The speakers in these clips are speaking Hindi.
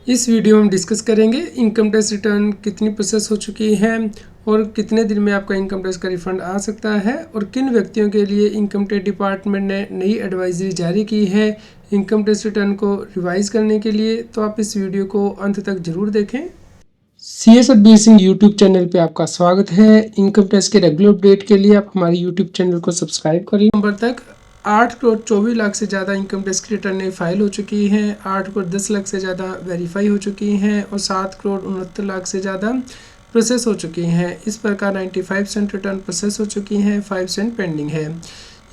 इस वीडियो में हम डिस्कस करेंगे इनकम टैक्स रिटर्न कितनी प्रोसेस हो चुकी है और कितने दिन में आपका इनकम टैक्स का रिफंड आ सकता है और किन व्यक्तियों के लिए इनकम टैक्स डिपार्टमेंट ने नई एडवाइजरी जारी की है इनकम टैक्स रिटर्न को रिवाइज करने के लिए। तो आप इस वीडियो को अंत तक जरूर देखें। CS Satbir Singh YouTube channel पे आपका स्वागत है। इनकम टैक्स के रेगुलर अपडेट के लिए आप हमारे यूट्यूब चैनल को सब्सक्राइब कर लें। नंबर तक 8 करोड़ 24 लाख से ज़्यादा इनकम टैक्स की रिटर्नें फाइल हो चुकी हैं, 8 करोड़ 10 लाख से ज़्यादा वेरीफाई हो चुकी हैं और 7 करोड़ 69 लाख से ज़्यादा प्रोसेस हो चुकी हैं। इस प्रकार 95% रिटर्न प्रोसेस हो चुकी हैं, 5% पेंडिंग है।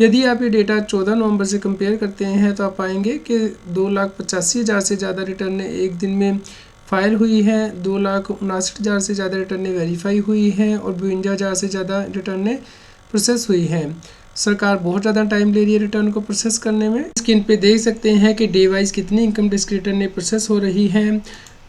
यदि आप ये डेटा 14 नवंबर से कंपेयर करते हैं तो आप पाएंगे कि 2,85,000 से ज़्यादा रिटर्नें एक दिन में फाइल हुई है, 2,59,000 से ज़्यादा रिटर्नें वेरीफाई हुई हैं और 52,000 से ज़्यादा रिटर्नें प्रोसेस हुई हैं। सरकार बहुत ज़्यादा टाइम ले रही है रिटर्न को प्रोसेस करने में। स्क्रीन पे देख सकते हैं कि डे वाइज कितनी इनकम टैक्स की रिटर्नें प्रोसेस हो रही हैं।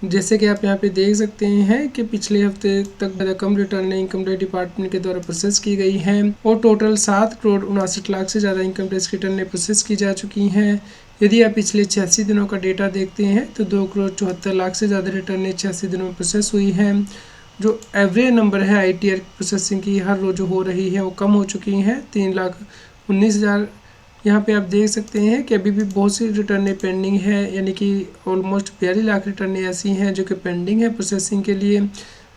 जैसे कि आप यहाँ पे देख सकते हैं कि पिछले हफ्ते तक ज़्यादा कम रिटर्नें इनकम टैक्स डिपार्टमेंट के द्वारा प्रोसेस की गई हैं और टोटल 7 करोड़ 59 लाख से ज़्यादा इनकम टैक्स की रिटर्नें प्रोसेस की जा चुकी हैं। यदि आप पिछले 86 दिनों का डेटा देखते हैं तो 2 करोड़ 74 लाख से ज़्यादा रिटर्नें 86 दिनों में प्रोसेस हुई हैं। जो एवरेज नंबर है ITR प्रोसेसिंग की हर रोज़ जो हो रही है वो कम हो चुकी हैं, 3,19,000। यहाँ पे आप देख सकते हैं कि अभी भी बहुत सी रिटर्नें पेंडिंग है, यानी कि ऑलमोस्ट 42 लाख रिटर्नें ऐसी हैं जो कि पेंडिंग है प्रोसेसिंग के लिए,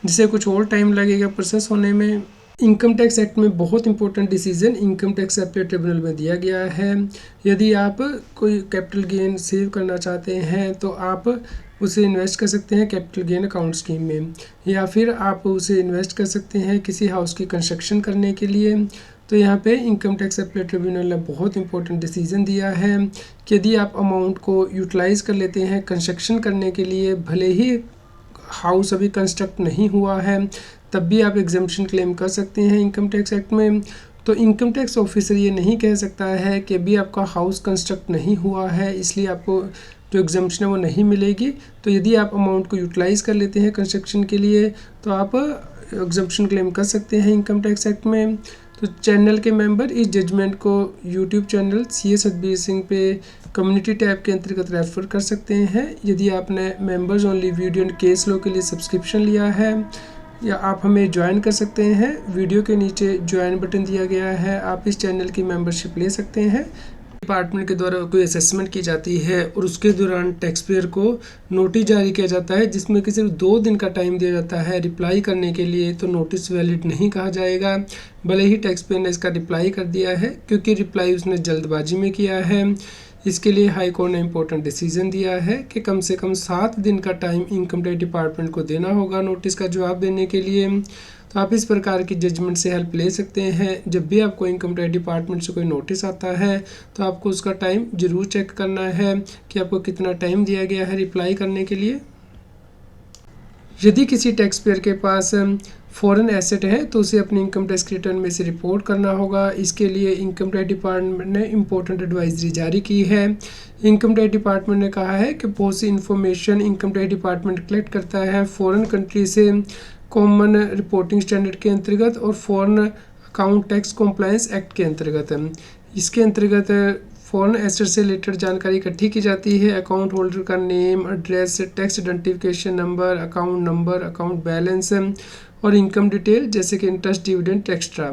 जिसे कुछ और टाइम लगेगा प्रोसेस होने में। इनकम टैक्स एक्ट में बहुत important decision income tax appeal tribunal में दिया गया है। यदि आप कोई कैपिटल गेन सेव करना चाहते हैं तो आप उसे इन्वेस्ट कर सकते हैं कैपिटल गेन अकाउंट स्कीम में, या फिर आप उसे इन्वेस्ट कर सकते हैं किसी हाउस की कंस्ट्रक्शन करने के लिए। तो यहाँ पे इनकम टैक्स अपील ट्रिब्यूनल ने बहुत इंपॉर्टेंट डिसीजन दिया है कि यदि आप अमाउंट को यूटिलाइज़ कर लेते हैं कंस्ट्रक्शन करने के लिए, भले ही हाउस अभी कंस्ट्रक्ट नहीं हुआ है, तब भी आप एग्जम्पशन क्लेम कर सकते हैं इनकम टैक्स एक्ट में। तो इनकम टैक्स ऑफिसर ये नहीं कह सकता है कि अभी आपका हाउस कंस्ट्रक्ट नहीं हुआ है इसलिए आपको जो एग्जम्पशन है वो नहीं मिलेगी। तो यदि आप अमाउंट को यूटिलाइज़ कर लेते हैं कंस्ट्रक्शन के लिए तो आप एग्जम्पशन क्लेम कर सकते हैं इनकम टैक्स एक्ट में। तो चैनल के मेंबर इस जजमेंट को YouTube channel CS Satbir Singh पे कम्युनिटी टैब के अंतर्गत रेफर कर सकते हैं। यदि आपने members only video and case law के लिए सब्सक्रिप्शन लिया है, या आप हमें ज्वाइन कर सकते हैं। वीडियो के नीचे ज्वाइन बटन दिया गया है, आप इस चैनल की मेंबरशिप ले सकते हैं। डिपार्टमेंट के द्वारा कोई असेसमेंट की जाती है और उसके दौरान टैक्स पेयर को नोटिस जारी किया जाता है जिसमें कि सिर्फ 2 दिन का टाइम दिया जाता है रिप्लाई करने के लिए, तो नोटिस वैलिड नहीं कहा जाएगा। भले ही टैक्स पेयर ने इसका रिप्लाई कर दिया है, क्योंकि रिप्लाई उसने जल्दबाजी में किया है। इसके लिए हाई कोर्ट ने इम्पोर्टेंट डिसीजन दिया है कि कम से कम 7 दिन का टाइम इनकम टैक्स डिपार्टमेंट को देना होगा नोटिस का जवाब देने के लिए। तो आप इस प्रकार की जजमेंट से हेल्प ले सकते हैं। जब भी आपको इनकम टैक्स डिपार्टमेंट से कोई नोटिस आता है तो आपको उसका टाइम ज़रूर चेक करना है कि आपको कितना टाइम दिया गया है रिप्लाई करने के लिए। यदि किसी टैक्स पेयर के पास फॉरेन एसेट है तो उसे अपनी इनकम टैक्स रिटर्न में से रिपोर्ट करना होगा। इसके लिए इनकम टैक्स डिपार्टमेंट ने इम्पोर्टेंट एडवाइजरी जारी की है। इनकम टैक्स डिपार्टमेंट ने कहा है कि बहुत सी information income tax department collect करता है फॉरेन कंट्री से कॉमन रिपोर्टिंग स्टैंडर्ड के अंतर्गत और foreign account tax compliance act के अंतर्गत। इसके अंतर्गत फॉरेन एसेट से रिलेटेड जानकारी इकट्ठी की जाती है। अकाउंट होल्डर का name, address, tax identification number, account balance और इनकम डिटेल जैसे कि इंटरेस्ट, डिविडेंड, एक्स्ट्रा।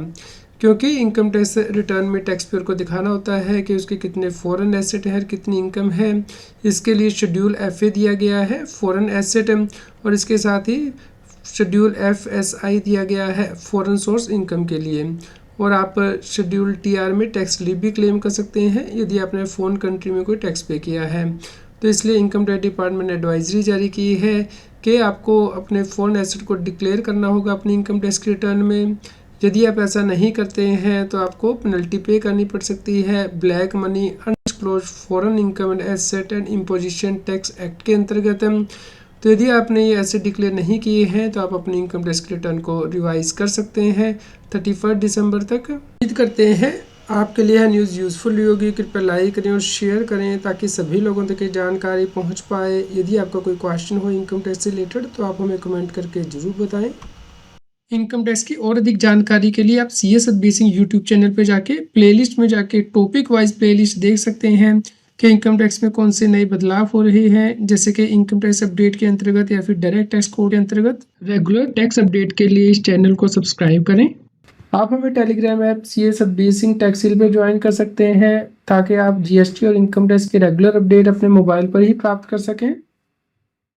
क्योंकि इनकम टैक्स रिटर्न में टैक्स पेयर को दिखाना होता है कि उसके कितने फॉरेन एसेट है, कितनी इनकम है। इसके लिए शेड्यूल FA दिया गया है फॉरेन एसेट, और इसके साथ ही शेड्यूल FSI दिया गया है फॉरेन सोर्स इनकम के लिए। और आप शेड्यूल TR में टैक्स रिलीफ भी क्लेम कर सकते हैं यदि आपने फॉरेन कंट्री में कोई टैक्स पे किया है। तो इसलिए इनकम टैक्स डिपार्टमेंट ने एडवाइजरी जारी की है कि आपको अपने फॉरेन एसेट को डिक्लेयर करना होगा अपनी इनकम टैक्स की रिटर्न में। यदि आप ऐसा नहीं करते हैं तो आपको पेनल्टी पे करनी पड़ सकती है black money undisclosed foreign income and asset and imposition tax act के अंतर्गत। तो यदि आपने ये ऐसे डिक्लेयर नहीं किए हैं तो आप अपनी इनकम टैक्स रिटर्न को रिवाइज कर सकते हैं 31 दिसंबर तक। उम्मीद करते हैं आपके लिए यह न्यूज़ यूज़फुल रही होगी। कृपया लाइक करें और शेयर करें ताकि सभी लोगों तक ये जानकारी पहुंच पाए। यदि आपका कोई क्वेश्चन हो इनकम टैक्स से रिलेटेड तो आप हमें कमेंट करके ज़रूर बताएं। इनकम टैक्स की और अधिक जानकारी के लिए आप CS Satbir Singh YouTube channel पर जाके प्लेलिस्ट में जाके टॉपिक वाइज प्लेलिस्ट देख सकते हैं। कि इनकम टैक्स में कौन से नए बदलाव हो रहे हैं, जैसे कि इनकम टैक्स अपडेट के अंतर्गत या फिर डायरेक्ट टैक्स कोड के अंतर्गत। रेगुलर टैक्स अपडेट के लिए इस चैनल को सब्सक्राइब करें। आप हमें telegram app CA Satbir Singh tax hill पे ज्वाइन कर सकते हैं ताकि आप जीएसटी और इनकम टैक्स के रेगुलर अपडेट अपने मोबाइल पर ही प्राप्त कर सकें।